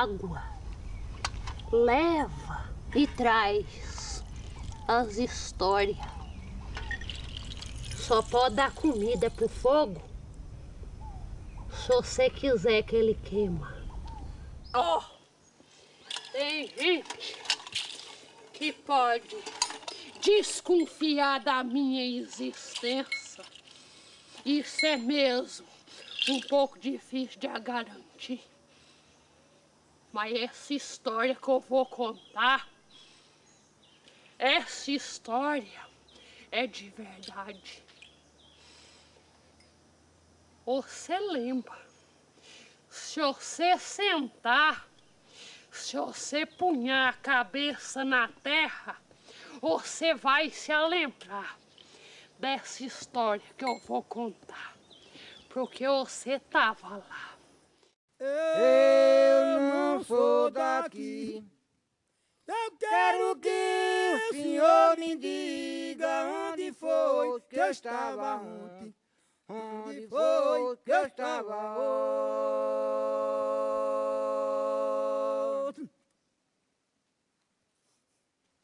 água, leva e traz as histórias. Só pode dar comida pro fogo se você quiser que ele queima. Oh, tem gente que pode desconfiar da minha existência. Isso é mesmo um pouco difícil de garantir. Mas essa história que eu vou contar, essa história é de verdade. Você lembra? Se você sentar, se você punhar a cabeça na terra, você vai se lembrar dessa história que eu vou contar. Porque você tava lá. Eu não sou daqui. Eu quero que o senhor me diga onde foi que eu estava ontem. Onde foi que eu estava ontem?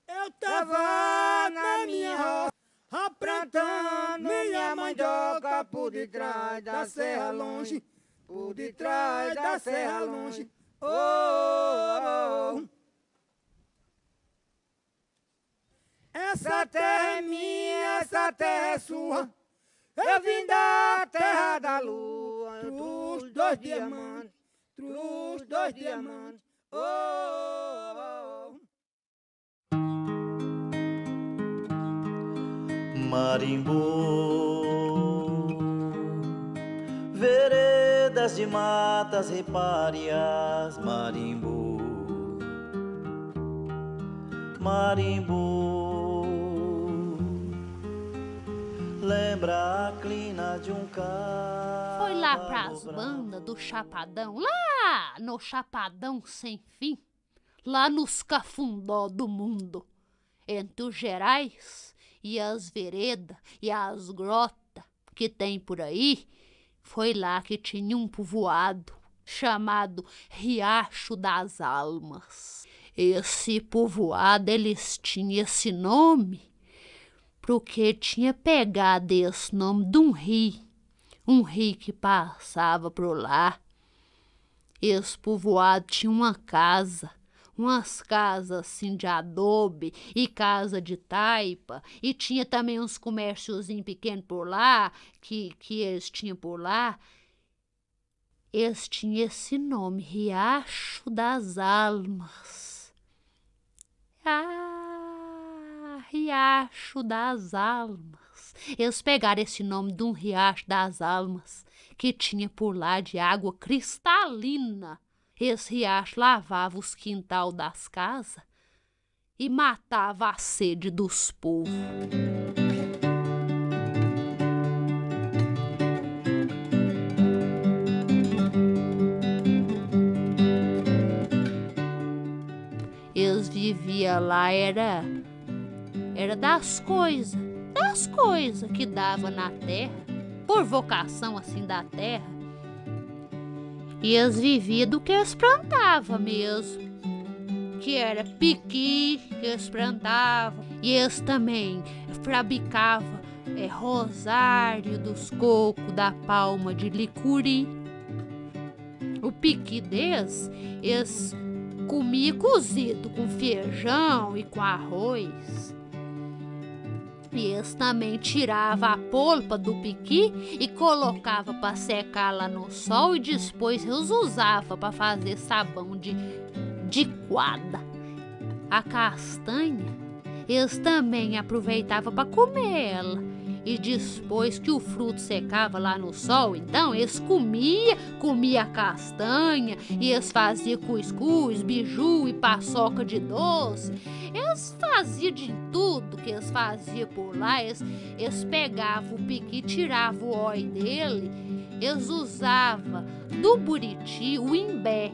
Eu tava na minha roça, plantando minha mandioca por detrás da serra longe, por detrás da serra longe. Oh, oh, oh. Essa terra é minha, essa terra é sua. Eu vim da terra da lua, trouxe 2 diamantes, trouxe 2 diamantes. Oh, oh, oh. Marimbu, veredas de matas ripárias, marimbu, marimbu, lembra a clina de um carro. Foi lá pras bandas do Chapadão, lá no Chapadão sem fim, lá nos cafundó do mundo, entre os Gerais e as veredas e as grotas que tem por aí. Foi lá que tinha um povoado chamado Riacho das Almas. Esse povoado, eles tinham esse nome porque tinha pegado esse nome de um rio que passava por lá. Esse povoado tinha uma casa, umas casas assim de adobe e casa de taipa, e tinha também uns comérciozinhos pequenos por lá, que eles tinham por lá. Eles tinham esse nome, Riacho das Almas. Ah, Riacho das Almas. Eles pegaram esse nome de um Riacho das Almas que tinha por lá de água cristalina. Esse riacho lavava os quintal das casas e matava a sede dos povos. Eles viviam lá, era das coisas que dava na terra, por vocação assim da terra. E eles viviam do que eles plantavam mesmo, que era piqui que eles plantavam. E eles também fabricavam rosário dos cocos da palma de licuri. O piqui deles, eles comiam cozido com feijão e com arroz. E eles também tiravam a polpa do piqui e colocavam para secar lá no sol, e depois eles usavam para fazer sabão de quadra. A castanha, eles também aproveitavam para comer ela. E depois que o fruto secava lá no sol, então eles comiam a castanha, e eles faziam cuscuz, biju e paçoca de doce. Eles faziam de tudo que eles faziam por lá. Eles pegavam o piqui, tiravam o óleo dele, eles usavam do buriti o imbé.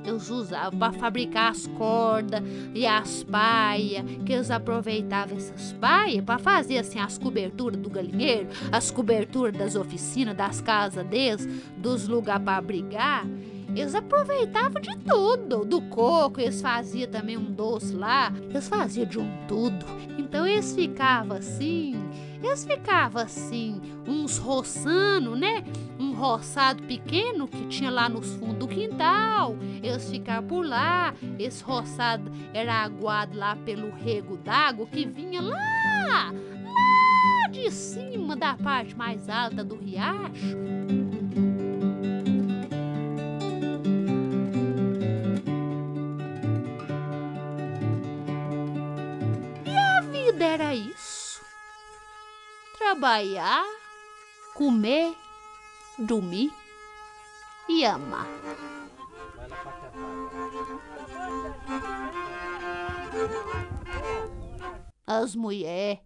Eles usavam para fabricar as cordas e as paias, que eles aproveitavam essas paias para fazer assim as coberturas do galinheiro, as coberturas das oficinas, das casas deles, dos lugares para abrigar. eles aproveitavam de tudo. Do coco, eles faziam também um doce lá. Eles faziam de um tudo. Então eles ficavam assim, uns roçando, né? Um roçado pequeno que tinha lá nos fundos do quintal. Eles ficavam por lá. Esse roçado era aguado lá pelo rego d'água que vinha lá de cima da parte mais alta do riacho. E a vida era isso: trabalhar, comer, dormir e amar. As mulheres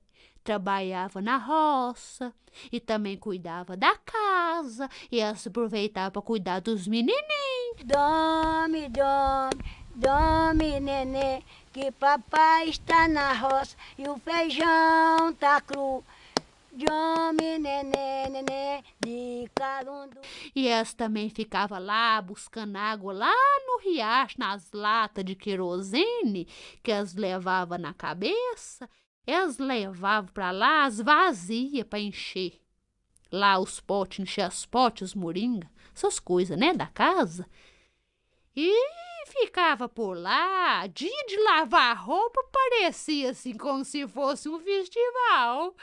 trabalhavam na roça e também cuidavam da casa, e elas aproveitavam para cuidar dos menininhos. Dorme, dorme, dorme, nenê, que papai está na roça e o feijão tá cru. Dorme, nenê, nenê, de carundu. E elas também ficavam lá buscando água lá no riacho, nas latas de querosene que elas levavam na cabeça. Elas levavam para lá as vazias para encher. Lá os potes, encher as potes, os moringa, essas coisas, né, da casa. E ficava por lá, dia de lavar roupa, parecia assim como se fosse um festival.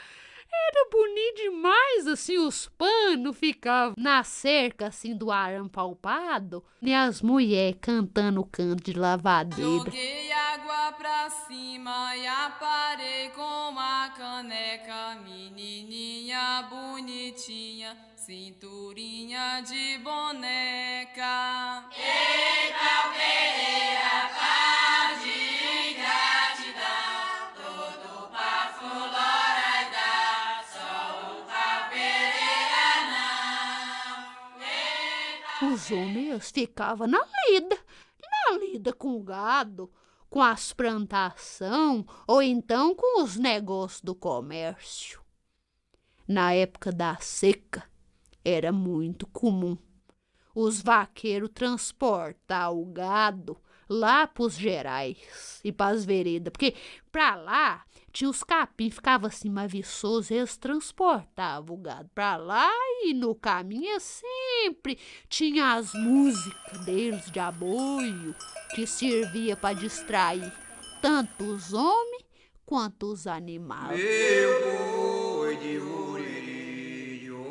Era bonito demais, assim, os panos ficavam na cerca, assim, do arame palpado, e as mulheres cantando o canto de lavadeira. Joguei água pra cima e aparei com uma caneca, menininha bonitinha, cinturinha de boneca. Eita, Pereira, tá de gratidão, todo pra fulora e dá, só o pau Pereira não. Os homens ficavam na lida com o gado, com as plantações, ou então com os negócios do comércio. Na época da seca, era muito comum os vaqueiros transportar o gado lá para os Gerais e para as veredas, porque para lá tinha os capim, ficava assim mais viçoso, eles transportavam o gado para lá e no caminho sempre tinha as músicas deles de aboio que servia para distrair tanto os homens quanto os animais. Meu boi de Uririnho,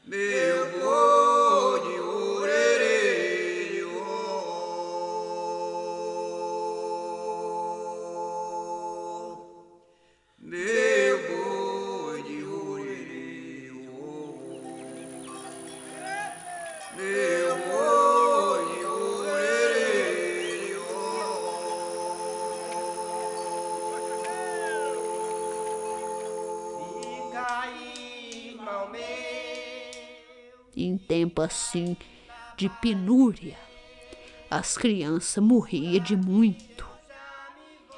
meu boi de Uririnho, meu boi de Uririnho, meu boi de Uririnho. Fica aí, irmão meu. Em tempo assim de penúria, as crianças morriam de muito.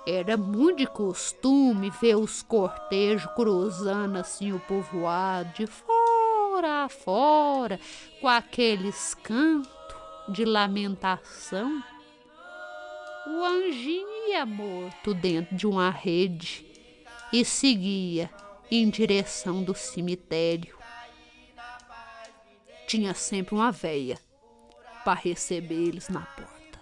Era muito de costume ver os cortejos cruzando assim o povoado de fora a fora, com aqueles cantos de lamentação. O anjinho ia morto dentro de uma rede e seguia em direção do cemitério. Tinha sempre uma véia para receber eles na porta.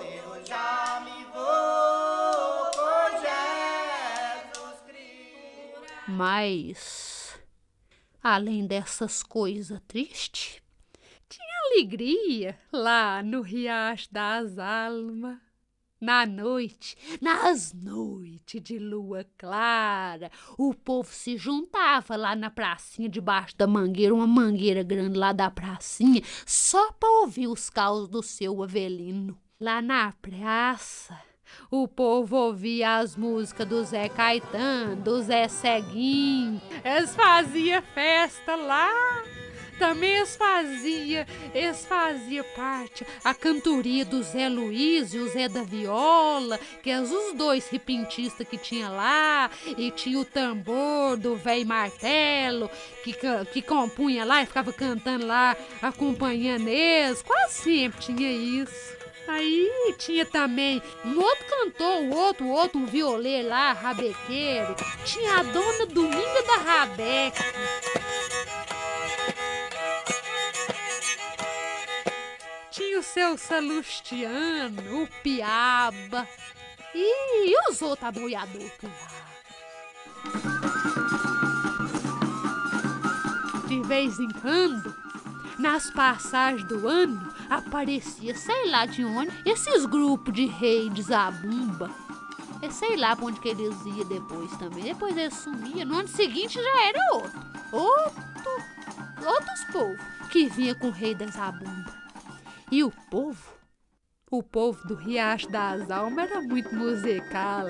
Eu já me vou com Jesus Cristo. Mas, além dessas coisas tristes, tinha alegria lá no Riacho das Almas. Nas noites de lua clara, o povo se juntava lá na pracinha, debaixo da mangueira, uma mangueira grande lá da pracinha, só para ouvir os causos do seu Avelino. Lá na praça, o povo ouvia as músicas do Zé Caetano, do Zé Ceguinho. Eles faziam festa lá. também eles faziam parte a cantoria do Zé Luiz e o Zé da Viola, que eram os dois repentistas que tinha lá, e tinha o tambor do velho Martelo, que compunha lá e ficava cantando lá, acompanhando eles, quase sempre tinha isso. Aí tinha também um outro cantor, um violeiro lá, rabequeiro. Tinha a dona Dominga da Rabeca. Tinha o seu Salustiano, o Piaba e os outros aboiadores por lá. De vez em quando, nas passagens do ano, aparecia, sei lá de onde, esses grupos de rei de zabumba. Eu sei lá pra onde que eles iam depois também. Depois eles sumiam. No ano seguinte já era outros povos que vinha com o rei da zabumba. E o povo do Riacho das Almas era muito musical.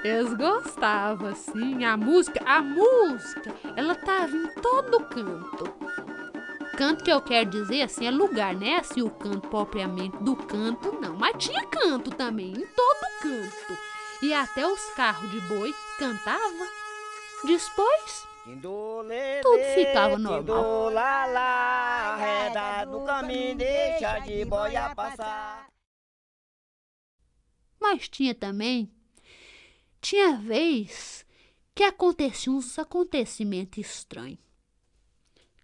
Eles gostavam, assim. A música, ela tava em todo canto. Canto que eu quero dizer, assim, é lugar, né? Assim, o canto propriamente do canto, não. Mas tinha canto também, em todo canto. E até os carros de boi cantavam. Depois, tudo ficava normal. No caminho deixa de boia passar. Mas tinha vez que aconteciam uns acontecimentos estranhos.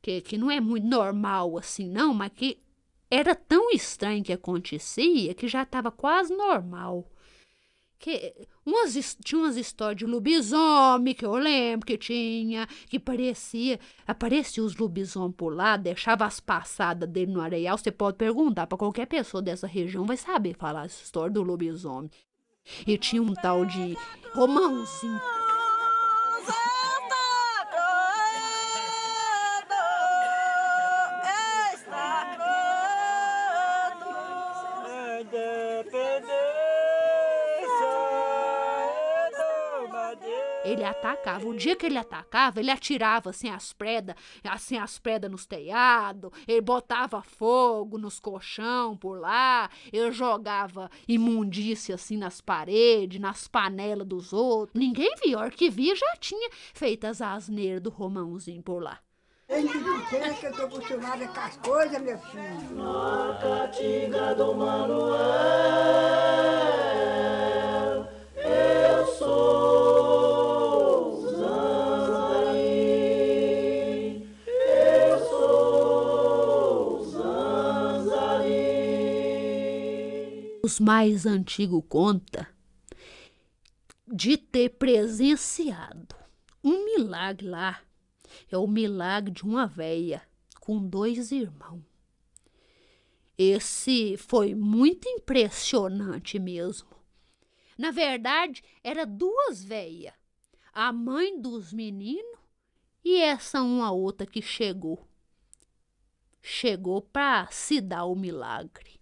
Que não é muito normal assim, não, mas que era tão estranho que acontecia que já estava quase normal. Que tinha umas histórias de lobisomem, que eu lembro que tinha, que aparecia os lobisomens por lá, deixava as passadas dele no areial. Você pode perguntar para qualquer pessoa dessa região, vai saber falar essa história do lobisomem. E tinha um tal de Romãozinho. Ele atacava. O dia que ele atacava, ele atirava assim as predas nos telhados, ele botava fogo nos colchão por lá, ele jogava imundícia assim nas paredes, nas panelas dos outros. Ninguém via, a hora que via já tinha feito as asneiras do Romãozinho por lá. Tem que dizer que eu tô acostumada com as coisas, meu filho. Na Caatinga do Manuel, eu sou Zanzari, eu sou Zanzari. Os mais antigos contam de ter presenciado um milagre lá. É o milagre de uma véia com 2 irmãos. Esse foi muito impressionante mesmo. Na verdade, era 2 véias, a mãe dos meninos e essa uma outra que chegou. Chegou para se dar o milagre.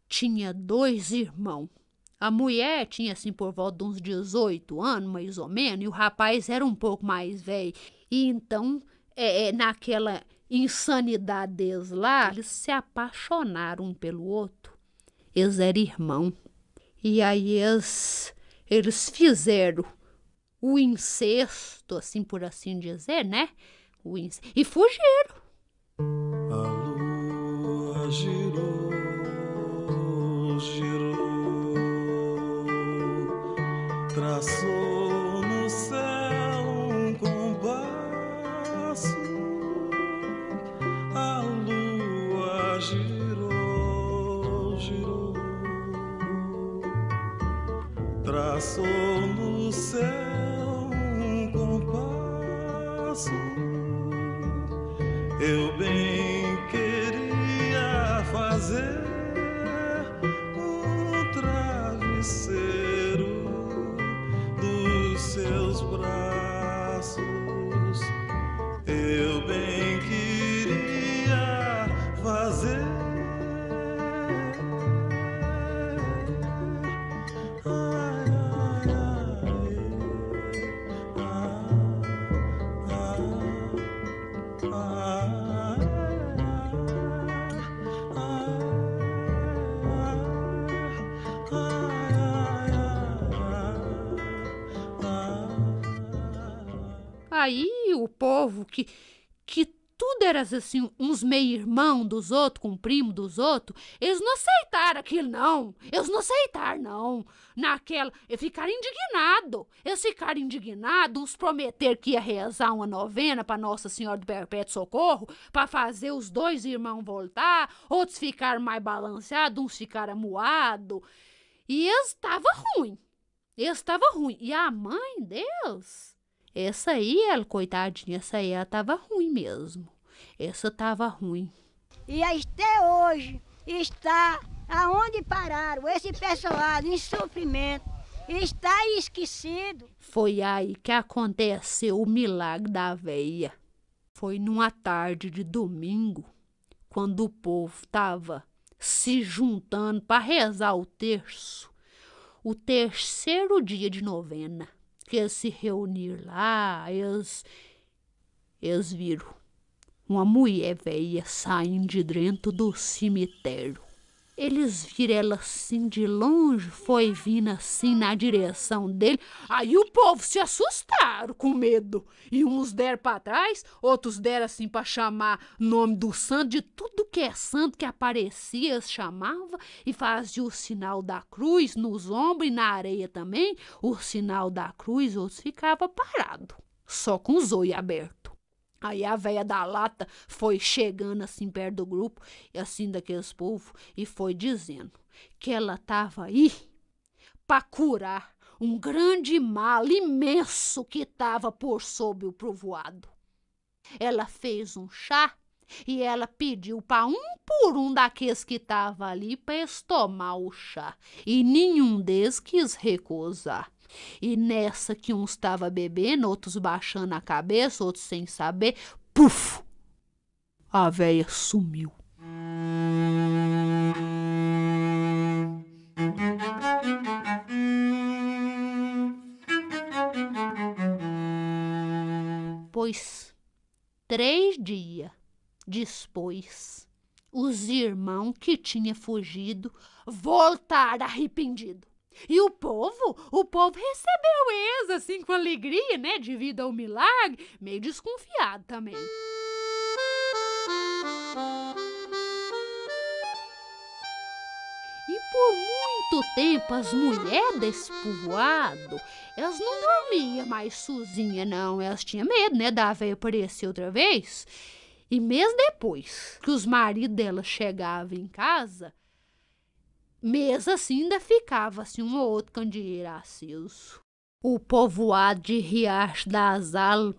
Tinha 2 irmãos. A mulher tinha assim por volta de uns 18 anos, mais ou menos, e o rapaz era um pouco mais velho. E então, naquela insanidade deles lá, eles se apaixonaram um pelo outro. Eles eram irmãos. E aí eles fizeram o incesto, assim por assim dizer, né? E fugiram. A lua girou, girou, traçou no céu um compasso. A lua girou, girou, traçou no céu um compasso. Eu bem queria fazer um travesseiro dos seus braços. Eu bem queria fazer. Ai, ai, ai, ai, ai. Aí o povo que tudo era assim, uns meio-irmão dos outros, com primo dos outros, eles não aceitaram aquilo, não. Eles não aceitaram, não. Eles ficaram indignados. Eles ficaram indignados, uns prometeram que ia rezar uma novena para Nossa Senhora do Perpétuo Socorro, para fazer os dois irmãos voltar, outros ficaram mais balanceados, uns ficaram amuados. E eles estavam ruim. E a mãe deles... Essa aí, ela, coitadinha, essa aí, ela tava ruim mesmo. Essa tava ruim. E até hoje está aonde pararam esse pessoal em sofrimento. Está esquecido. Foi aí que aconteceu o milagre da veia. Foi numa tarde de domingo, quando o povo tava se juntando para rezar o terço. O terceiro dia de novena. Que eles se reuniram lá, eles viram uma mulher velha saindo de dentro do cemitério. Eles viram ela assim de longe, foi vindo assim na direção dele. Aí o povo se assustaram com medo. E uns deram para trás, outros deram assim para chamar nome do santo, de tudo que é santo que aparecia, eles chamavam e faziam o sinal da cruz nos ombros e na areia também. O sinal da cruz, outros ficavam parados, só com os olhos abertos. Aí a véia da lata foi chegando assim perto do grupo, assim daqueles povos, e foi dizendo que ela estava aí para curar um grande mal imenso que estava por sobre o povoado. Ela fez um chá e ela pediu para um por um daqueles que estavam ali para eles tomar o chá. E nenhum deles quis recusar. E nessa que uns estavam bebendo, outros baixando a cabeça, outros sem saber, puf! A véia sumiu. Pois 3 dias depois, os irmãos que tinham fugido voltaram arrependidos. E o povo recebeu eles assim com alegria, né, devido ao milagre, meio desconfiado também. E por muito tempo as mulheres desse povoado, elas não dormiam mais sozinhas, não. Elas tinham medo, né, da véia aparecer outra vez. E mesmo depois que os maridos delas chegavam em casa, mesmo assim ainda ficava assim, um ou outro candeeiro aceso. O povoado de Riacho das Almas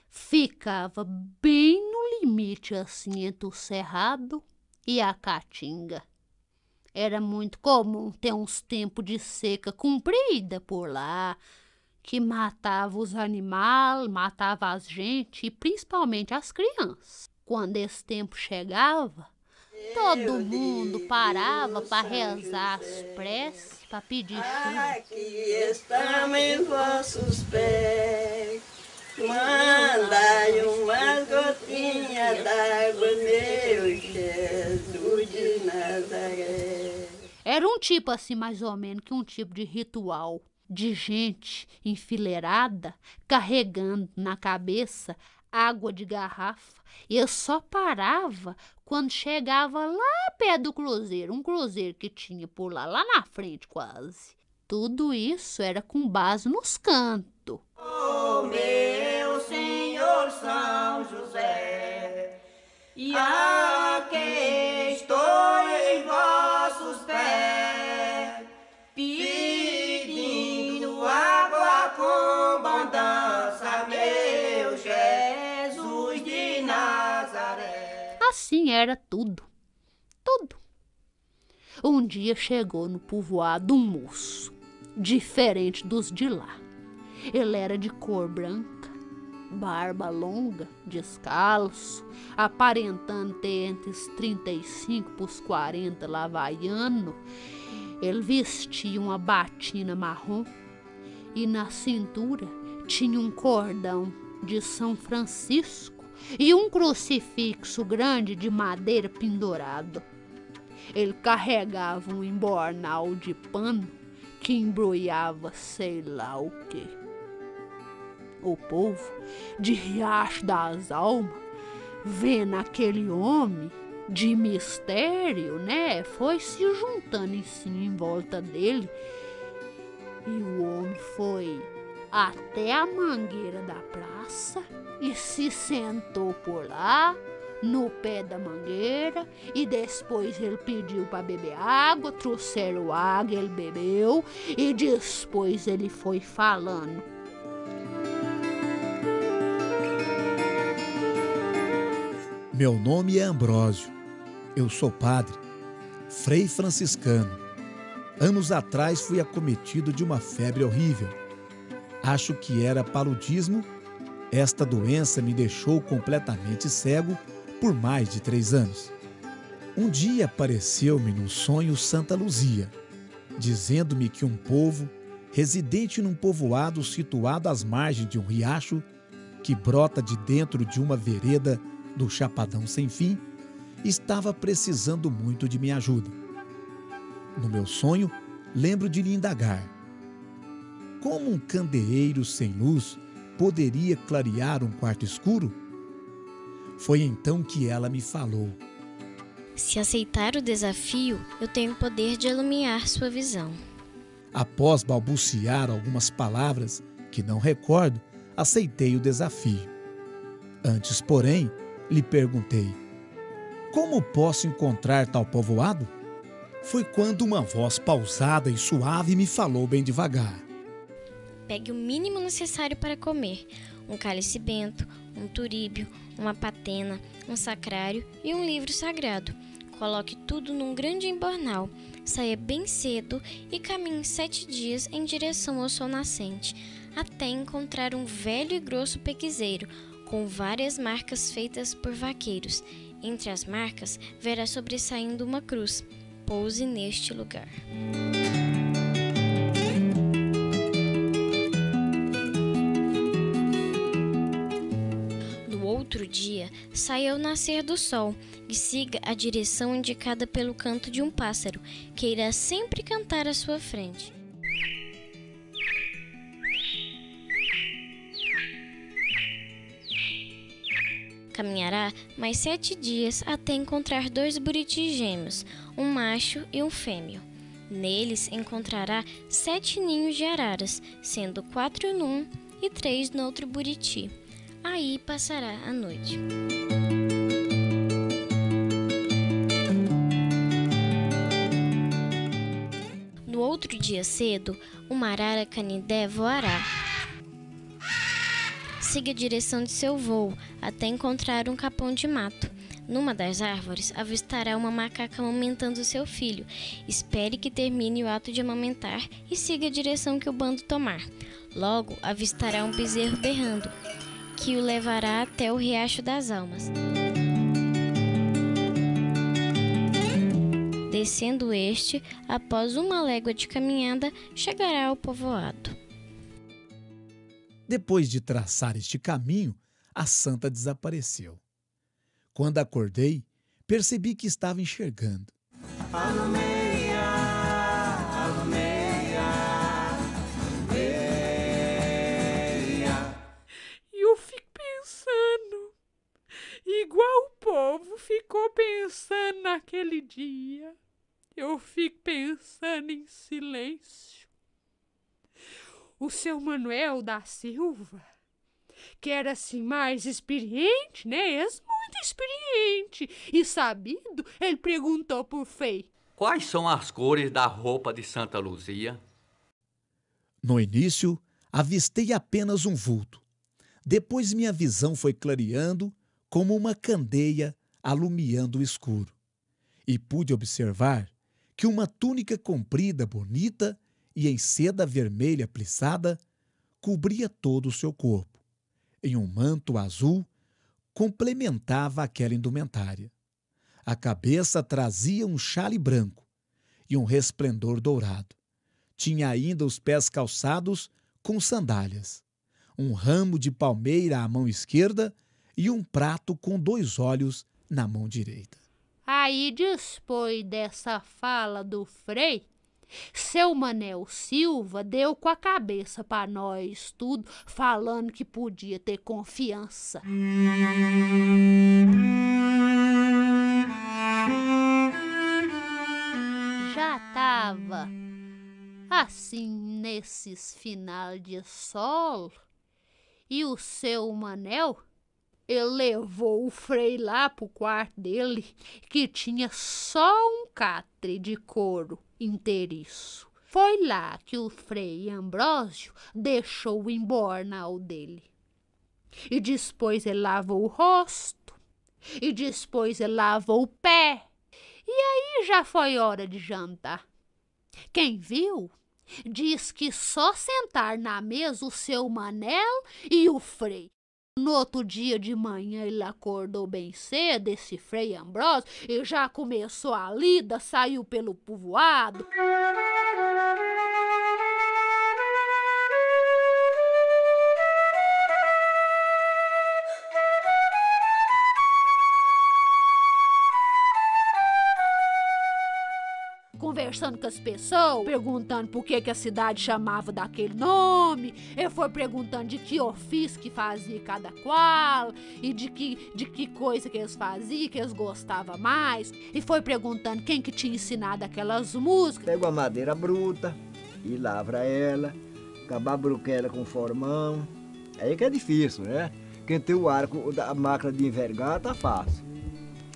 ficava bem no limite assim entre o Cerrado e a Caatinga. Era muito comum ter uns tempos de seca comprida por lá, que matava os animais, matava as gente e principalmente as crianças. Quando esse tempo chegava, todo mundo parava para rezar as preces, para pedir chuva. Aqui estamos em vossos pés, mandai umas gotinhas d'água, meu Jesus de Nazaré. Era um tipo assim, mais ou menos, que um tipo de ritual de gente enfileirada, carregando na cabeça água de garrafa. E eu só parava quando chegava lá perto do cruzeiro, um cruzeiro que tinha por lá na frente quase. Tudo isso era com base nos cantos. Oh, meu Senhor São José, e aqui estou em vossos pés, pedindo água com abundância, meu Jesus de Nazaré. Assim era tudo. Um dia chegou no povoado um moço, diferente dos de lá. Ele era de cor branca, barba longa, descalço, aparentando ter entre os 35 e os 40 lavaiano. Ele vestia uma batina marrom e na cintura tinha um cordão de São Francisco e um crucifixo grande de madeira pendurado. Ele carregava um embornal de pano que embrulhava sei lá o quê. o povo de Riacho das Almas, vendo aquele homem de mistério, né? Foi se juntando assim em volta dele. E o homem foi até a mangueira da praça e se sentou por lá, no pé da mangueira, e depois ele pediu para beber água, trouxeram água, ele bebeu, e depois ele foi falando. Meu nome é Ambrósio, eu sou padre, frei franciscano. Anos atrás fui acometido de uma febre horrível. Acho que era paludismo. Esta doença me deixou completamente cego por mais de 3 anos. Um dia apareceu-me no sonho Santa Luzia, dizendo-me que um povo, residente num povoado situado às margens de um riacho, que brota de dentro de uma vereda do Chapadão Sem Fim, estava precisando muito de minha ajuda. No meu sonho, lembro de lhe indagar: como um candeeiro sem luz poderia clarear um quarto escuro? Foi então que ela me falou: se aceitar o desafio, eu tenho o poder de iluminar sua visão. Após balbuciar algumas palavras que não recordo, aceitei o desafio. Antes, porém, lhe perguntei: como posso encontrar tal povoado? Foi quando uma voz pausada e suave me falou bem devagar: pegue o mínimo necessário para comer: um cálice bento, um turíbio, uma patena, um sacrário e um livro sagrado. Coloque tudo num grande embornal, saia bem cedo e caminhe 7 dias em direção ao sol nascente, até encontrar um velho e grosso pequizeiro, com várias marcas feitas por vaqueiros. Entre as marcas, verá sobressaindo uma cruz. Pouse neste lugar. Outro dia, saia ao nascer do sol e siga a direção indicada pelo canto de um pássaro, que irá sempre cantar à sua frente. Caminhará mais 7 dias até encontrar 2 buritis gêmeos, um macho e um fêmeo. Neles encontrará 7 ninhos de araras, sendo 4 num e 3 no outro buriti. Aí passará a noite. No outro dia cedo, uma arara canidé voará. Siga a direção de seu voo até encontrar um capão de mato. Numa das árvores, avistará uma macaca amamentando seu filho. Espere que termine o ato de amamentar e siga a direção que o bando tomar. Logo, avistará um bezerro berrando, que o levará até o Riacho das Almas. Descendo este, após 1 légua de caminhada, chegará ao povoado. Depois de traçar este caminho, a santa desapareceu. Quando acordei, percebi que estava enxergando. Alumeia, alumeia, alumeia. E eu fico pensando, igual o povo ficou pensando naquele dia, eu fico pensando em silêncio. O seu Manuel da Silva, que era assim mais experiente, né? Muito experiente e sabido, ele perguntou por Frei: quais são as cores da roupa de Santa Luzia? No início, avistei apenas um vulto. Depois minha visão foi clareando como uma candeia alumiando o escuro. E pude observar que uma túnica comprida, bonita e em seda vermelha plissada cobria todo o seu corpo. Em um manto azul, complementava aquela indumentária. A cabeça trazia um xale branco e um resplendor dourado. Tinha ainda os pés calçados com sandálias, um ramo de palmeira à mão esquerda e um prato com 2 olhos na mão direita. Aí, depois dessa fala do Frei, Seu Manel Silva deu com a cabeça para nós tudo, falando que podia ter confiança. Já tava assim nesses final de sol e o seu Manel, ele levou o Frei lá pro quarto dele, que tinha só um catre de couro inteiriço. Foi lá que o Frei Ambrósio deixou o embornal dele. E depois ele lavou o rosto, e depois ele lavou o pé. E aí já foi hora de jantar. Quem viu, diz que só sentar na mesa o seu Manel e o Frei. No outro dia de manhã ele acordou bem cedo, esse Frei Ambrósio, e já começou a lida, saiu pelo povoado. Conversando com as pessoas, perguntando por que a cidade chamava daquele nome. Ele foi perguntando de que ofício que fazia cada qual e de que coisa que eles faziam, que eles gostavam mais. E foi perguntando quem que tinha ensinado aquelas músicas. Pega uma madeira bruta e lavra ela, acabar ela com formão. Aí que é difícil, né? Quem tem o arco da máquina de envergar tá fácil,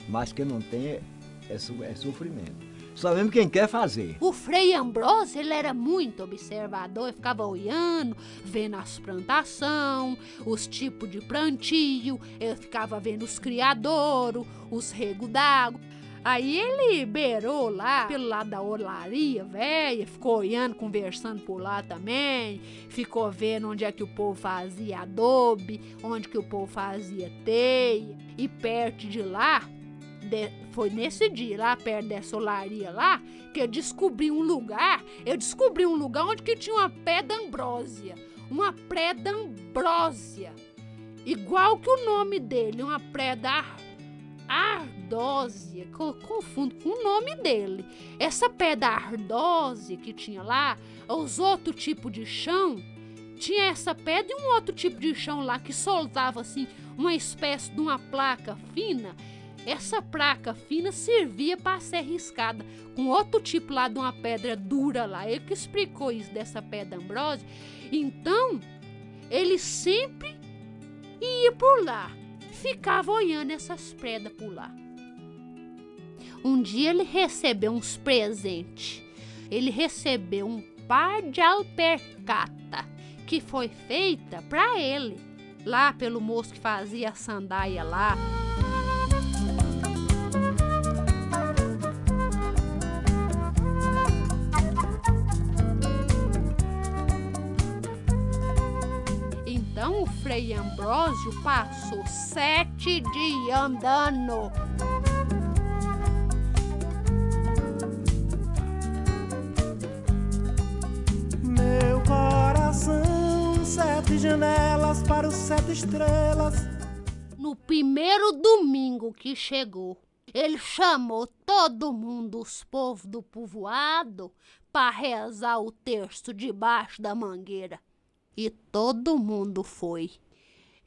mas quem não tem é sofrimento. Só mesmo quem quer fazer. O Frei Ambrósio, ele era muito observador, ele ficava olhando, vendo as plantações, os tipos de plantio, ele ficava vendo os criadouros, os regos d'água. Aí ele beirou lá, pelo lado da olaria velha, ficou olhando, conversando por lá também, ficou vendo onde é que o povo fazia adobe, onde que o povo fazia teia, e perto de lá, foi nesse dia, lá perto dessa olaria lá, que eu descobri um lugar onde que tinha uma pedra ambrósia. Uma pedra ambrósia. Igual que o nome dele, uma pedra ardósia. Confundo com o nome dele. Essa pedra ardósia que tinha lá, os outros tipos de chão, tinha essa pedra e um outro tipo de chão lá que soltava assim uma espécie de uma placa fina. Essa placa fina servia para ser riscada com outro tipo lá de uma pedra dura lá. Ele que explicou isso dessa pedra ambrósia. Então, ele sempre ia por lá, ficava olhando essas pedras por lá. Um dia ele recebeu uns presentes. Ele recebeu um par de alpercata que foi feita para ele, lá pelo moço que fazia a sandália lá. Então o Frei Ambrósio passou 7 dias andando. Meu coração, 7 janelas para os 7 estrelas. No primeiro domingo que chegou, ele chamou todo mundo, os povos do povoado, para rezar o terço debaixo da mangueira. E todo mundo foi.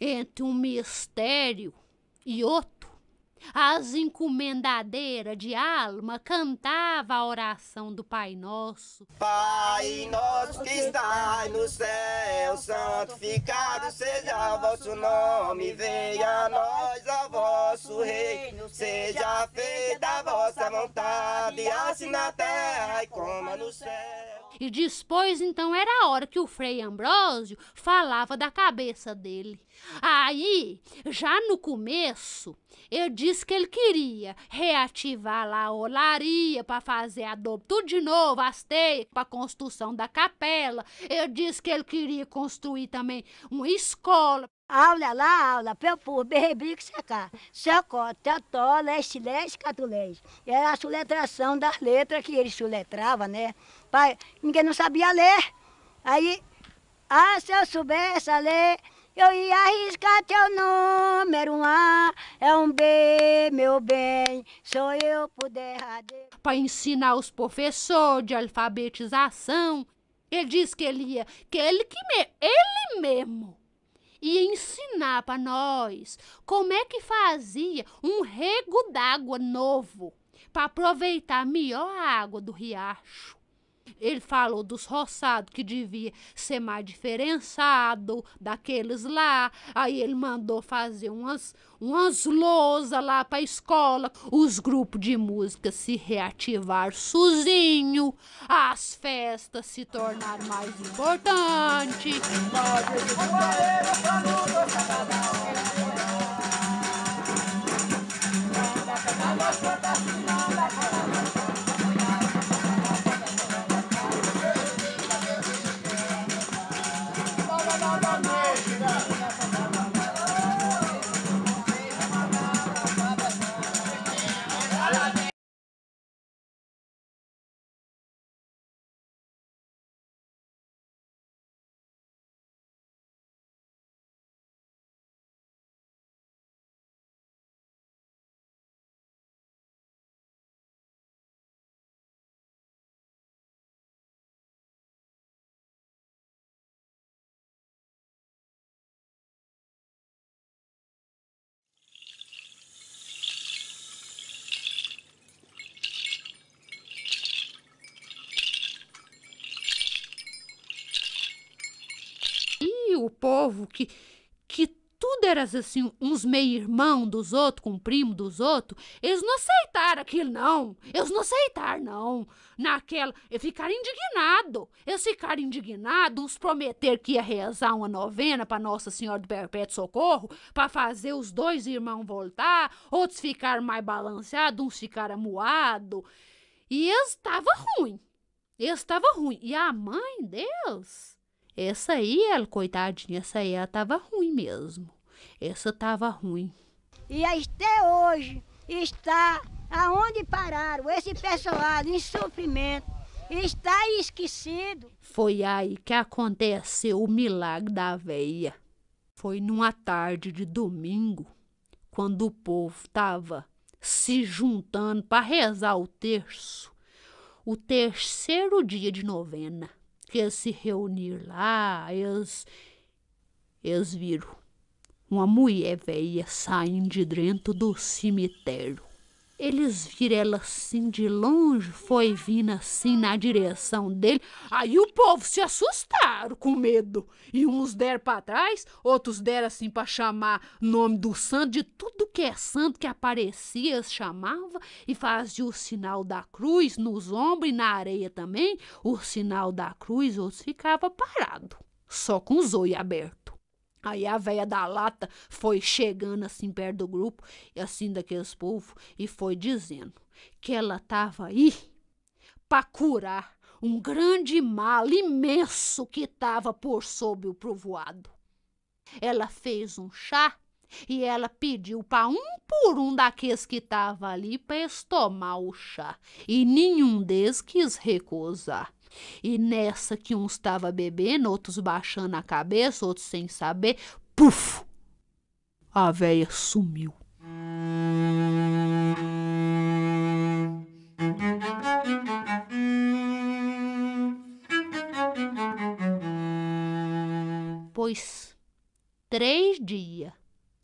Entre um mistério e outro, as encomendadeiras de alma cantavam a oração do Pai Nosso. Pai nosso que está no céu, santificado seja o vosso nome, venha a nós o vosso reino, seja feita a vossa vontade, assim na terra e como no céu. E depois, então, era a hora que o Frei Ambrósio falava da cabeça dele. Aí, já no começo, ele disse que ele queria reativar lá a olaria para fazer adobe tudo de novo, as teias para a construção da capela. Ele disse que ele queria construir também uma escola. Aula, por berrebrico secar. Socó, totó, leste, catuleste. Era a soletração das letras que ele soletrava, né? Pai, ninguém não sabia ler. Aí, se eu soubesse ler, eu ia arriscar teu nome. Era um A, é um B, meu bem, sou eu por derradeiro. Para ensinar os professores de alfabetização, ele disse que ele mesmo ia ensinar para nós como é que fazia um rego d'água novo para aproveitar melhor a água do riacho. Ele falou dos roçados que devia ser mais diferenciado daqueles lá. Aí ele mandou fazer umas lousas lá para a escola. Os grupos de música se reativaram sozinho. As festas se tornaram mais importantes. O povo que tudo era assim, uns meio-irmão dos outros, com primo dos outros, eles não aceitaram aquilo, não. Eles não aceitaram, não. Eles ficaram indignados. Uns prometeram que ia rezar uma novena para Nossa Senhora do Perpétuo Socorro, para fazer os dois irmãos voltar. Outros ficaram mais balanceados, uns ficaram amuados. E eles estavam ruim. E a mãe deles... Essa aí, ela, coitadinha, ela tava ruim mesmo. Essa tava ruim. E até hoje está aonde pararam esse pessoal em sofrimento. Está esquecido. Foi aí que aconteceu o milagre da veia. Foi numa tarde de domingo, quando o povo tava se juntando para rezar o terço. O terceiro dia de novena. Que eles se reuniram lá, eles viram uma mulher velha saindo de dentro do cemitério. Eles viram ela assim de longe, foi vindo assim na direção dele. Aí o povo se assustaram com medo. E uns deram para trás, outros deram assim para chamar o nome do santo, de tudo que é santo que aparecia, eles chamavam e faziam o sinal da cruz nos ombros e na areia também. O sinal da cruz, outros ficavam parados, só com os olhos abertos. Aí a véia da lata foi chegando assim perto do grupo, assim daqueles povos, e foi dizendo que ela estava aí para curar um grande mal imenso que estava por sobre o povoado. Ela fez um chá e ela pediu para um por um daqueles que estavam ali para eles tomar o chá. E nenhum deles quis recusar. E nessa que uns estavam bebendo, outros baixando a cabeça, outros sem saber, puf! A véia sumiu. Pois 3 dias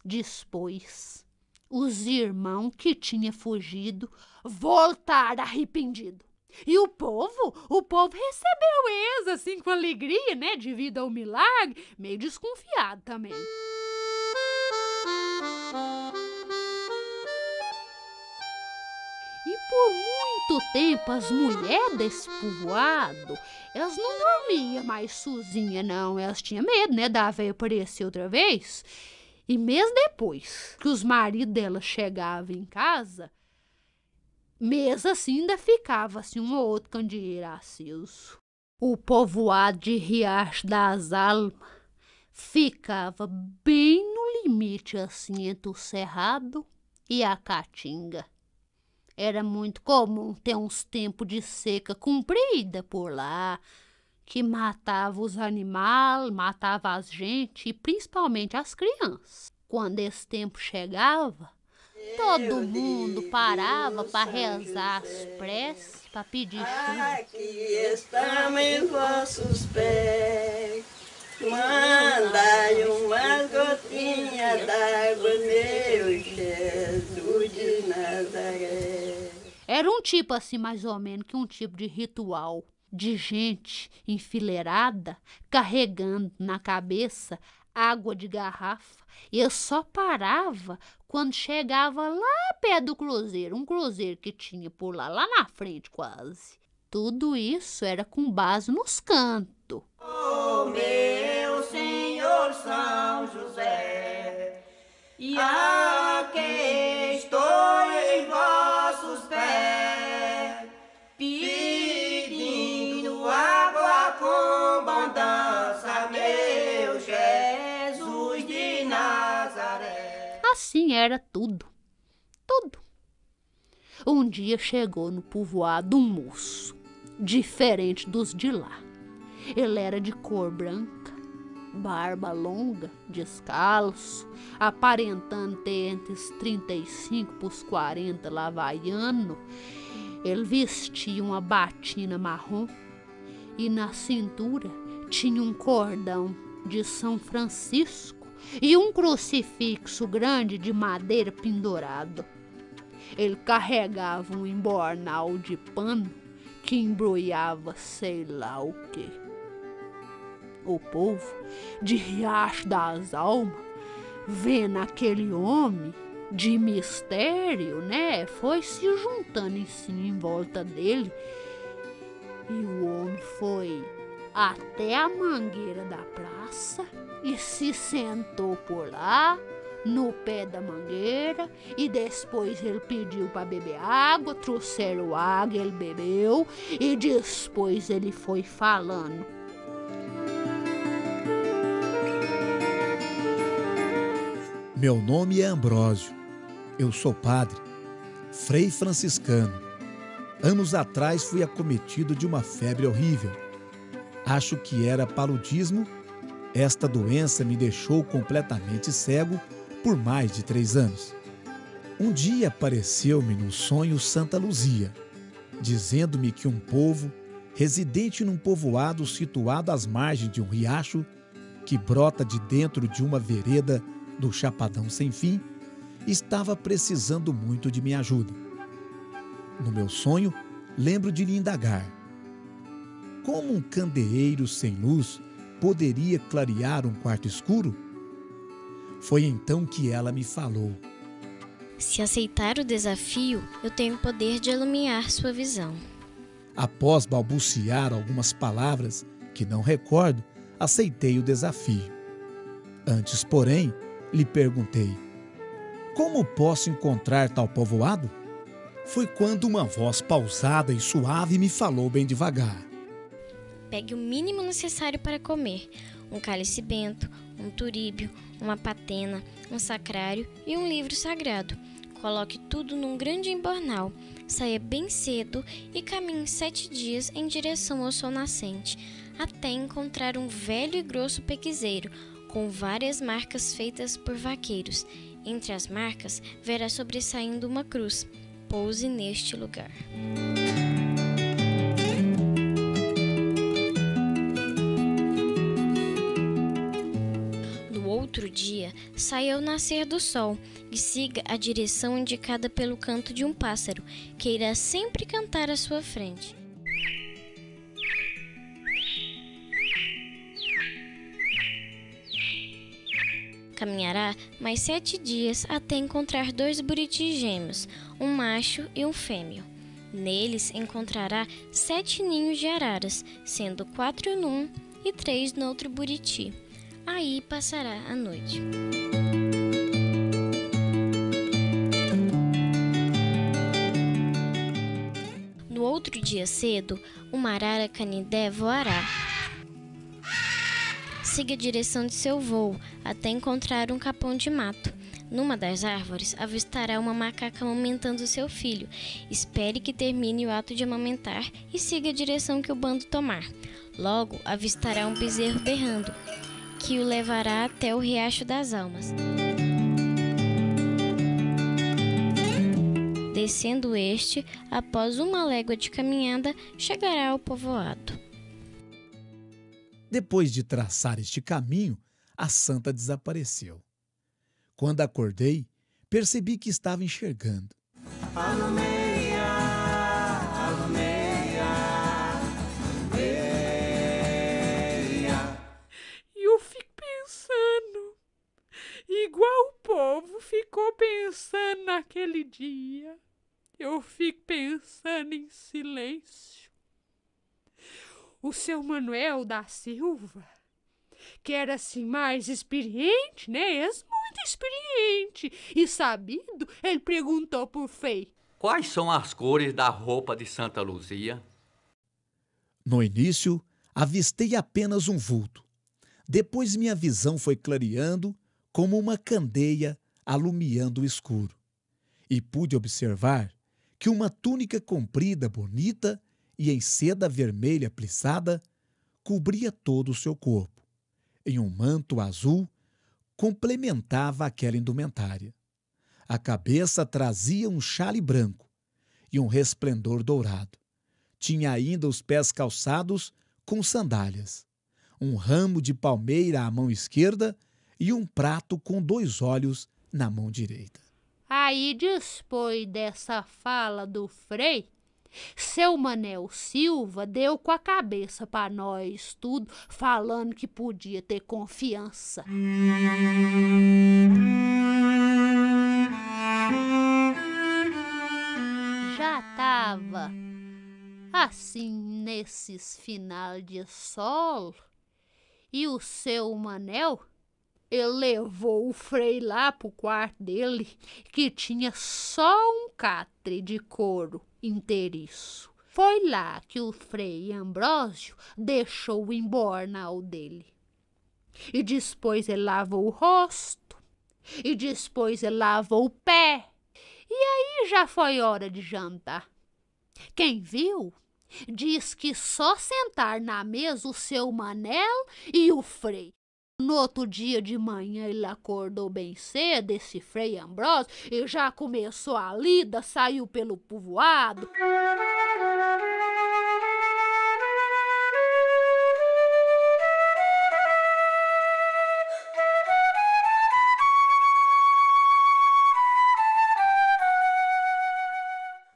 depois, os irmãos que tinham fugido voltaram arrependidos. E o povo recebeu eles assim com alegria, né, devido ao milagre, meio desconfiado também. E por muito tempo as mulheres desse povoado, elas não dormiam mais sozinhas, não. Elas tinham medo, né, da véia aparecer outra vez. E mesmo depois que os maridos delas chegavam em casa, mesmo assim ainda ficava assim um ou outro candeeiro aceso. O povoado de Riacho das Almas ficava bem no limite assim entre o Cerrado e a Caatinga. Era muito comum ter uns tempos de seca comprida por lá. que matava os animais, matava as gente e principalmente as crianças. Quando esse tempo chegava, todo mundo parava para rezar as preces, para pedir chuva. Aqui estamos em vossos pés, mandai umas gotinhas d'água, meu Jesus de Nazaré. Era um tipo assim, mais ou menos, que um tipo de ritual de gente enfileirada, carregando na cabeça água de garrafa. E eu só parava quando chegava lá perto do cruzeiro, um cruzeiro que tinha por lá na frente quase. Tudo isso era com base nos cantos. Oh, meu Senhor São José, e aqui estou em vossos pés, pedindo água com abundância, meu Jesus de Nazaré. Assim era tudo, tudo. Um dia chegou no povoado um moço, diferente dos de lá. Ele era de cor branca, barba longa, descalço, aparentando ter entre os 35 e os 40 lavaiano. Ele vestia uma batina marrom e na cintura tinha um cordão de São Francisco e um crucifixo grande de madeira pendurado. Ele carregava um embornal de pano que embrulhava sei lá o quê. O povo de Riacho das Almas, vendo aquele homem de mistério, né, foi se juntando em volta dele. E o homem foi até a mangueira da praça e se sentou por lá, no pé da mangueira, e depois ele pediu para beber água, trouxeram água, ele bebeu, e depois ele foi falando. Meu nome é Ambrósio, eu sou padre, frei franciscano. Anos atrás fui acometido de uma febre horrível. Acho que era paludismo. Esta doença me deixou completamente cego por mais de 3 anos. Um dia apareceu-me no sonho Santa Luzia, dizendo-me que um povo, residente num povoado situado às margens de um riacho, que brota de dentro de uma vereda do Chapadão Sem Fim, estava precisando muito de minha ajuda. No meu sonho, lembro de lhe indagar: como um candeeiro sem luz poderia clarear um quarto escuro? Foi então que ela me falou: se aceitar o desafio, eu tenho o poder de iluminar sua visão. Após balbuciar algumas palavras que não recordo, aceitei o desafio. Antes, porém, lhe perguntei: como posso encontrar tal povoado? Foi quando uma voz pausada e suave me falou bem devagar: pegue o mínimo necessário para comer: um cálice bento, um turíbio, uma patena, um sacrário e um livro sagrado. Coloque tudo num grande embornal, saia bem cedo e caminhe 7 dias em direção ao sol nascente, até encontrar um velho e grosso pequizeiro, com várias marcas feitas por vaqueiros. Entre as marcas, verá sobressaindo uma cruz. Pouse neste lugar. No outro dia, saia ao nascer do sol e siga a direção indicada pelo canto de um pássaro, que irá sempre cantar à sua frente. Caminhará mais 7 dias até encontrar 2 buritis gêmeos, um macho e um fêmeo. Neles encontrará 7 ninhos de araras, sendo 4 num e 3 no outro buriti. Aí passará a noite. No outro dia cedo, uma arara canidé voará. Siga a direção de seu voo até encontrar um capão de mato. Numa das árvores, avistará uma macaca amamentando seu filho. Espere que termine o ato de amamentar e siga a direção que o bando tomar. Logo, avistará um bezerro berrando, que o levará até o Riacho das Almas. Descendo este, após 1 légua de caminhada, chegará ao povoado. Depois de traçar este caminho, a santa desapareceu. Quando acordei, percebi que estava enxergando. Alumeia, alumeia, alumeia. E eu fico pensando, igual o povo ficou pensando naquele dia. Eu fico pensando em silêncio. O seu Manuel da Silva, que era assim mais experiente, né? Muito experiente e sabido, ele perguntou por Frei: quais são as cores da roupa de Santa Luzia? No início, avistei apenas um vulto. Depois minha visão foi clareando como uma candeia alumiando o escuro. E pude observar que uma túnica comprida, bonita e em seda vermelha plissada cobria todo o seu corpo. Em um manto azul, complementava aquela indumentária. A cabeça trazia um xale branco e um resplendor dourado. Tinha ainda os pés calçados com sandálias, um ramo de palmeira à mão esquerda e um prato com 2 olhos na mão direita. Aí, depois dessa fala do Frei, seu Manel Silva deu com a cabeça para nós tudo, falando que podia ter confiança. Já tava assim nesses final de sol e o seu Manel, ele levou o Frei lá pro quarto dele, que tinha só um catre de couro inteiriço. Foi lá que o Frei Ambrósio deixou o embornal dele. E depois ele lavou o rosto, e depois ele lavou o pé. E aí já foi hora de jantar. Quem viu, diz que só sentar na mesa o seu Manel e o Frei. No outro dia de manhã ele acordou bem cedo, esse Frei Ambrósio, e já começou a lida, saiu pelo povoado.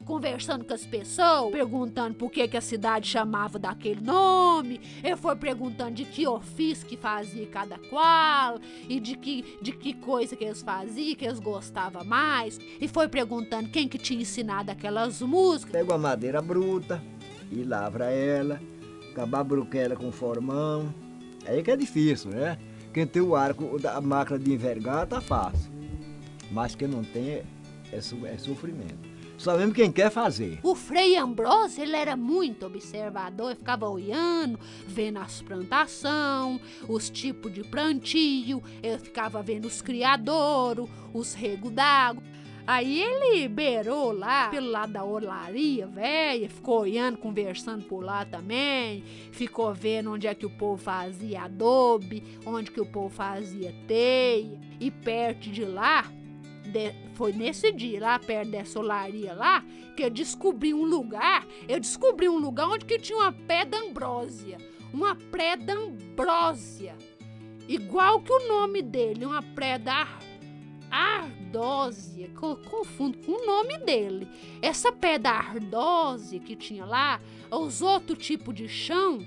Conversando com as pessoas, perguntando por que a cidade chamava daquele nome. Ele foi perguntando de que ofício que fazia cada qual e de que coisa que eles faziam, que eles gostavam mais. E foi perguntando quem que tinha ensinado aquelas músicas. Pega uma madeira bruta e lavra ela, acababruca ela com formão. Aí que é difícil, né? Quem tem o arco da máquina de envergar tá fácil, mas quem não tem é sofrimento. Só mesmo quem quer fazer. O Frei Ambrósio, ele era muito observador, ele ficava olhando, vendo as plantações, os tipos de plantio, ele ficava vendo os criadouros, os regos d'água. Aí ele beirou lá, pelo lado da olaria velha, ficou olhando, conversando por lá também, ficou vendo onde é que o povo fazia adobe, onde que o povo fazia teia, e perto de lá, foi nesse dia, lá perto dessa olaria lá, que eu descobri um lugar onde que tinha uma pedra ambrósia. Uma pedra ambrósia. Igual que o nome dele, uma pedra ardósia. Confundo com o nome dele. Essa pedra ardósia que tinha lá, os outros tipos de chão,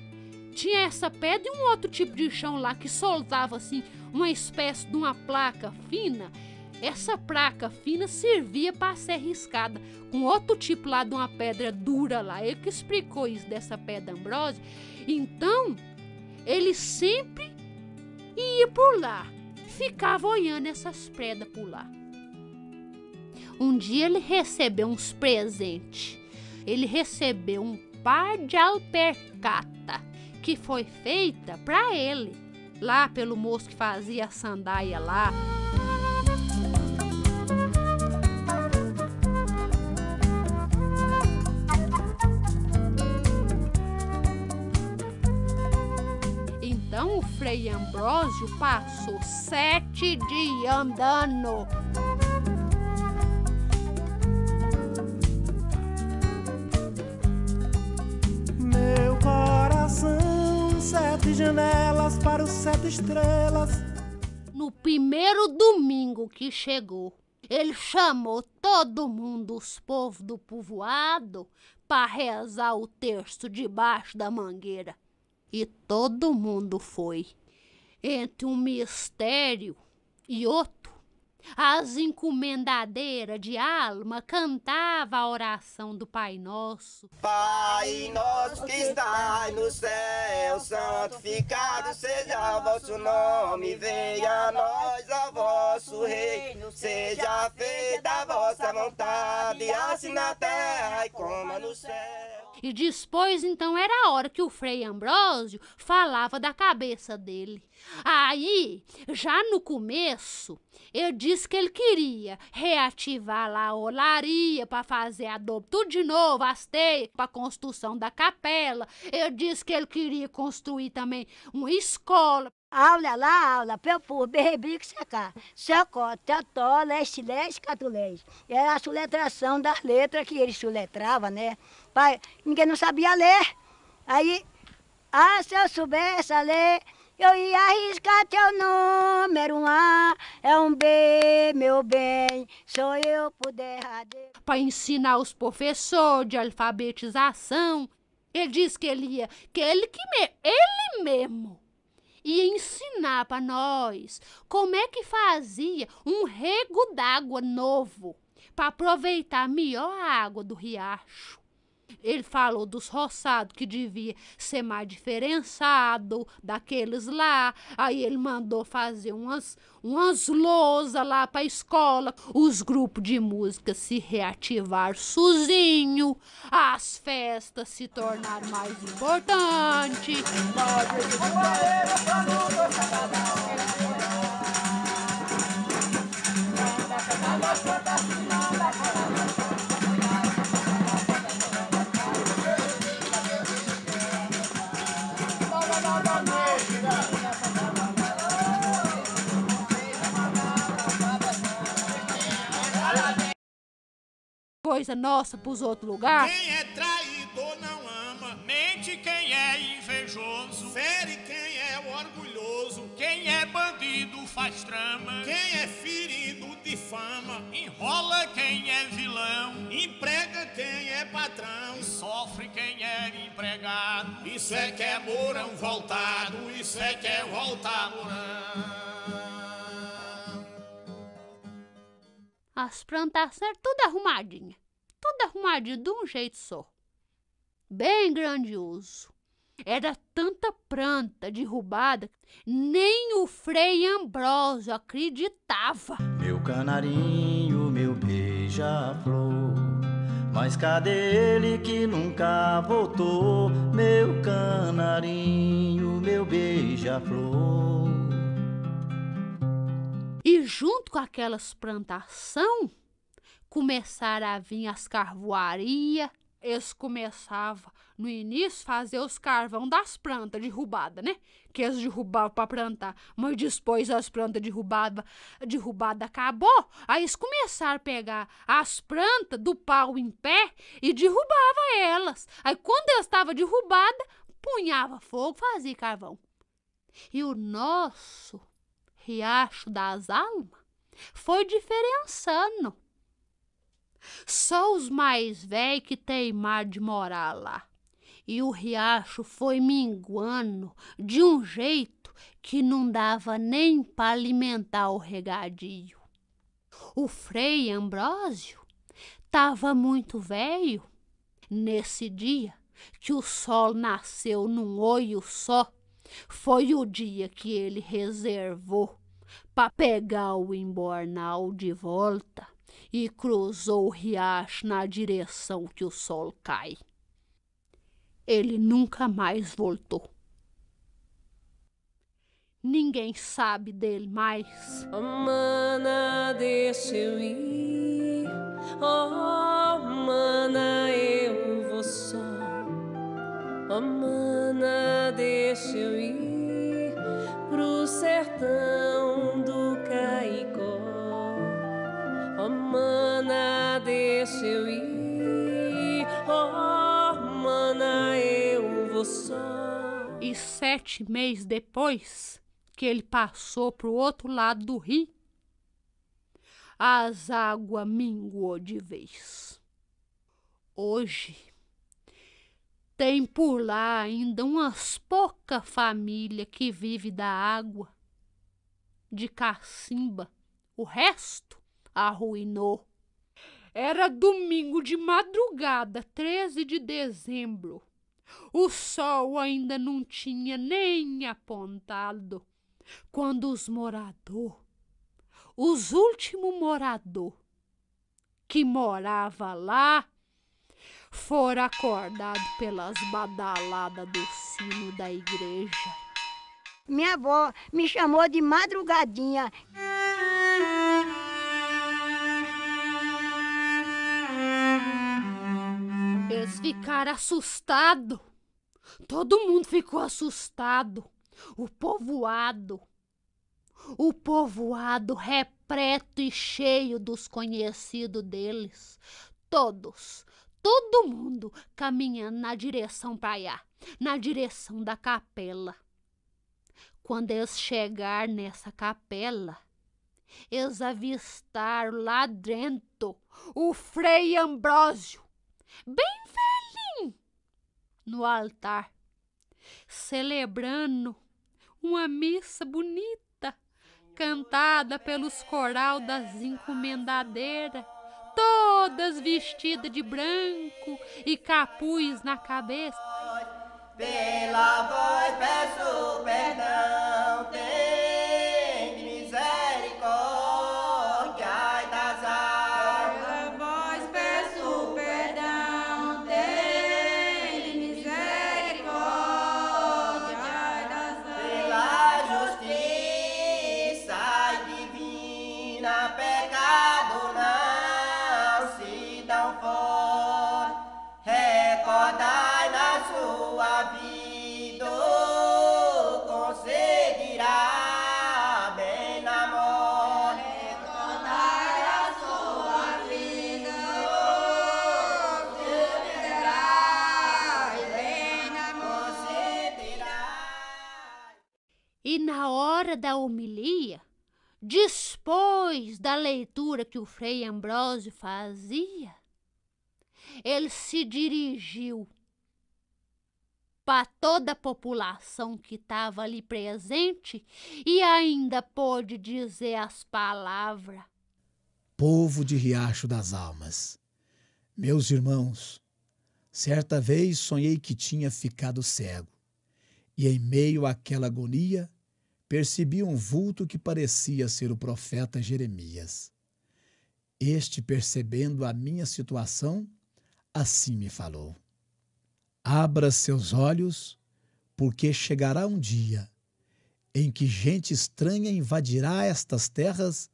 tinha essa pedra e um outro tipo de chão lá que soltava assim uma espécie de uma placa fina. Essa placa fina servia para ser riscada com outro tipo lá de uma pedra dura lá. Ele que explicou isso dessa pedra ambrósia. Então, ele sempre ia por lá, ficava olhando essas pedras por lá. Um dia ele recebeu uns presentes. Ele recebeu um par de alpercata que foi feita para ele, lá pelo moço que fazia a sandália lá. Então o Frei Ambrósio passou 7 dias andando. Meu coração, 7 janelas para os 7 estrelas. No primeiro domingo que chegou, ele chamou todo mundo, os povos do povoado, para rezar o terço debaixo da mangueira. E todo mundo foi. Entre um mistério e outro, as encomendadeiras de alma cantavam a oração do Pai Nosso. Pai nosso que estais no céu, santificado seja o vosso nome, venha a nós a vosso reino, seja feita a vossa vontade, assim na terra e como no céu. E depois, então, era a hora que o Frei Ambrósio falava da cabeça dele. Aí, já no começo, ele disse que ele queria reativar lá a olaria para fazer adobo tudo de novo, as teias para a construção da capela. Ele disse que ele queria construir também uma escola. Aula lá, aula, pelpur, berrebrico, secar. Secó, tató, leste, leste, catuleste. Era a soletração das letras que ele soletrava, né? Pai, ninguém não sabia ler. Aí, se eu soubesse a ler, eu ia arriscar teu nome. Era um A, é um B, meu bem, sou eu por derradeiro. Para ensinar os professores de alfabetização. Ele disse que ele mesmo ia ensinar para nós como é que fazia um rego d'água novo para aproveitar melhor a água do riacho. Ele falou dos roçados que devia ser mais diferenciado daqueles lá. Aí ele mandou fazer umas lousas lá para a escola. Os grupos de música se reativaram sozinho. As festas se tornaram mais importantes. Coisa nossa pros outros lugares. Quem é traidor não ama, mente quem é invejoso, fere quem é orgulhoso, quem é bandido faz trama, quem é ferido difama, enrola quem é vilão, emprega quem é patrão, sofre quem é empregado. Isso é que é Mourão voltado, isso é que é voltar Mourão. As plantações tudo arrumadinha de um jeito só. Bem grandioso. Era tanta planta derrubada, nem o Frei Ambrósio acreditava. Meu canarinho, meu beija-flor, mas cadê ele que nunca voltou? Meu canarinho, meu beija-flor. E junto com aquelas plantações, começaram a vir as carvoarias. Eles começavam, no início, fazer os carvão das plantas derrubadas, né? Que eles derrubavam para plantar. Mas depois as plantas derrubadas acabou. Aí eles começaram a pegar as plantas do pau em pé e derrubavam elas. Aí quando elas estavam derrubadas, punhava fogo, fazia carvão. E o nosso Riacho das Almas foi diferenciando. Só os mais velhos que teimaram de morar lá. E o riacho foi minguando de um jeito que não dava nem para alimentar o regadio. O Frei Ambrósio estava muito velho. Nesse dia que o sol nasceu num olho só, foi o dia que ele reservou para pegar o embornal de volta e cruzou o riacho na direção que o sol cai. Ele nunca mais voltou. Ninguém sabe dele mais. Oh, mana, deixa eu ir. Oh, mana, eu vou só. Oh, mana, deixa eu ir. pro sertão do Caicó. Oh, mana, deixa eu ir, oh, mana, eu vou só. E 7 meses depois que ele passou pro outro lado do rio, as águas minguou de vez. Hoje tem por lá ainda umas poucas famílias que vivem da água de cacimba. O resto arruinou. Era domingo de madrugada, 13 de dezembro. O sol ainda não tinha nem apontado quando os últimos moradores que morava lá, foram acordados pelas badaladas do sino da igreja. Minha avó me chamou de madrugadinha. Eles ficaram assustados. Todo mundo ficou assustado. O povoado repleto e cheio dos conhecidos deles. Todo mundo caminhando na direção para allá, na direção da capela. Quando eles chegaram nessa capela, eles avistaram lá dentro o Frei Ambrósio, bem velhinho, no altar, celebrando uma missa bonita, cantada pelos coral das encomendadeiras, todas vestidas de branco e capuz na cabeça. Pela voz peço perdão, tem misericórdia, ai das almas. Pela voz peço perdão, tem misericórdia, ai das almas. Pela justiça divina, pecado não se dão fora. Recordai na sua vida, conseguirá bem na morte. Recordai a sua vida, conseguirá bem na morte. E na hora da homilia, depois da leitura que o Frei Ambrósio fazia, ele se dirigiu para toda a população que estava ali presente e ainda pôde dizer as palavras: Povo de Riacho das Almas, meus irmãos, certa vez sonhei que tinha ficado cego, e em meio àquela agonia percebi um vulto que parecia ser o profeta Jeremias. Este, percebendo a minha situação, assim me falou: abra seus olhos, porque chegará um dia em que gente estranha invadirá estas terras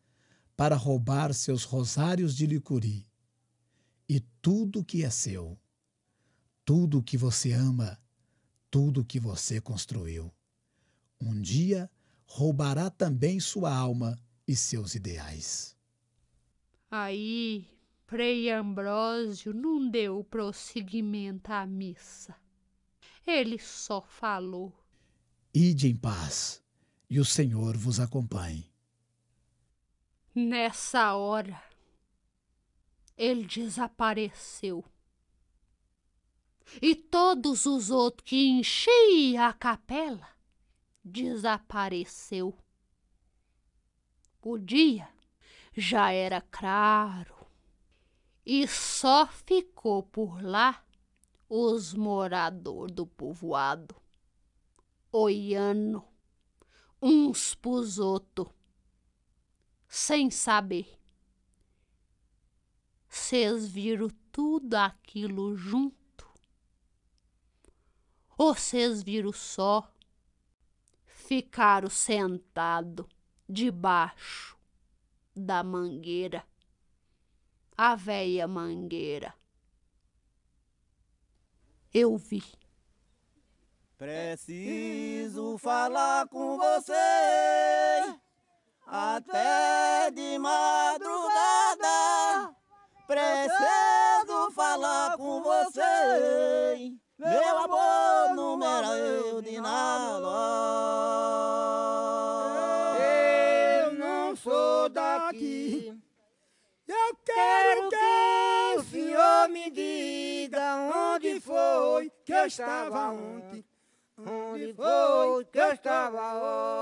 para roubar seus rosários de licuri e tudo que é seu, tudo que você ama, tudo que você construiu. Um dia roubará também sua alma e seus ideais. Aí Frei Ambrósio não deu prosseguimento à missa. Ele só falou: ide em paz, e o Senhor vos acompanhe. Nessa hora, ele desapareceu. E todos os outros que enchiam a capela desapareceu. O dia já era claro. E só ficou por lá os moradores do povoado, olhando uns pros outros, sem saber. Cês viram tudo aquilo junto? Ou cês viram só? Ficaram sentados debaixo da mangueira. A velha mangueira. Eu vi. Preciso falar com você até de madrugada. Preciso falar com você, meu amor, não era eu de nada. Eu não sou daqui. Eu quero que o senhor me diga onde foi que eu estava ontem. Onde foi que eu estava ontem?